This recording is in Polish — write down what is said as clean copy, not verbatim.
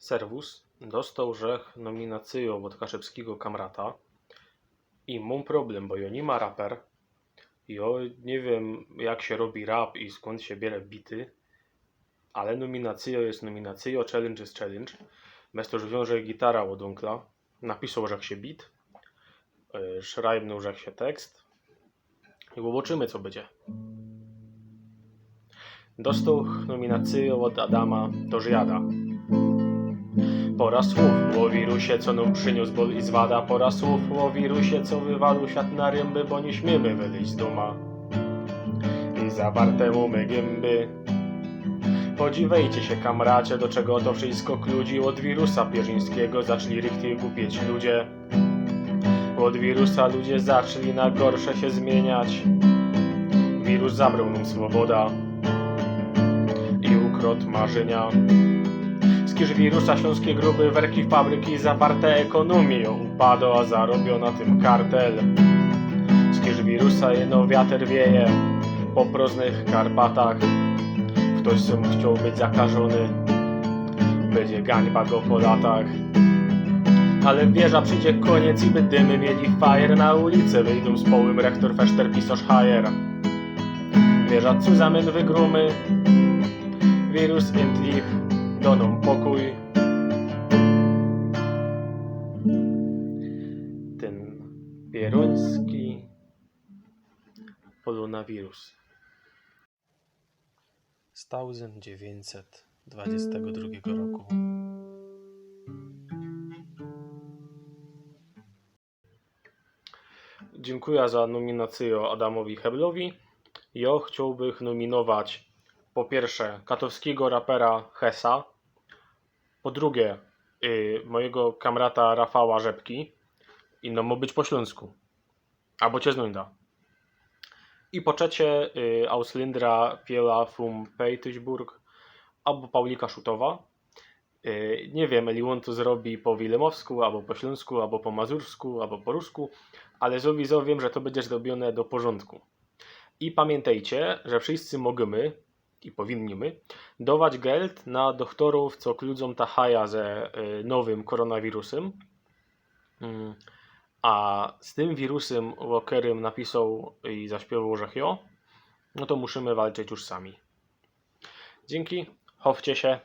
Servus dostał rzech nominację od Kaszebskiego kamrata i mam problem, bo ja nie ma raper. Ja nie wiem, jak się robi rap i skąd się bierze bity, ale nominacja jest nominacja, challenge jest challenge. Bez to, że wiąże gitara od onkla, napisał, że się bit, szrajbnął, że się tekst i zobaczymy, co będzie. Dostał nominację od Adama do Żyjada. Pora słów o wirusie, co nam przyniósł ból i zwada. Pora słów o wirusie, co wywalił świat na ręby, bo nie śmiemy wyjść z doma i zawartemu my gęby. Podziwiajcie się, kamracie, do czego to wszystko kludzi. Od wirusa pierzyńskiego zaczęli rychty głupieć ludzie. Od wirusa ludzie zaczęli na gorsze się zmieniać. Wirus zabrał nam swoboda i ukradł marzenia. Skiż wirusa śląskie gruby, werki fabryki zawarte ekonomią upadł, a zarobią na tym kartel. Skiż wirusa jeno wiatr wieje po próżnych Karpatach. Ktoś sam chciał być zakażony, będzie gańba go po latach. Ale wieża przyjdzie koniec i by dymy mieli fajer. Na ulicę wyjdą z połym rektor, feszter, pisarz, hajer. Wieża cuzamen wygrumy, wirus endlich doną pokój. Ten pieroński polonawirus z 1922 roku. Dziękuję za nominację Adamowi Heblowi. Ja chciałbym nominować po pierwsze katowskiego rapera Hesa, po drugie mojego kamrata Rafała Rzepki i no ma być po śląsku, albo cię znajda. I po trzecie Auslindra Piela from Petersburg albo Paulika Szutowa. Nie wiem, eli on to zrobi po wilemowsku, albo po śląsku, albo po mazursku, albo po rusku, ale wiem, że to będzie zrobione do porządku. I pamiętajcie, że wszyscy możemy i powinniśmy dawać geld na doktorów, co kludzą ta haja ze nowym koronawirusem. A z tym wirusem, o którym napisał i zaśpiewał Żechio, no to musimy walczyć już sami. Dzięki, chowcie się.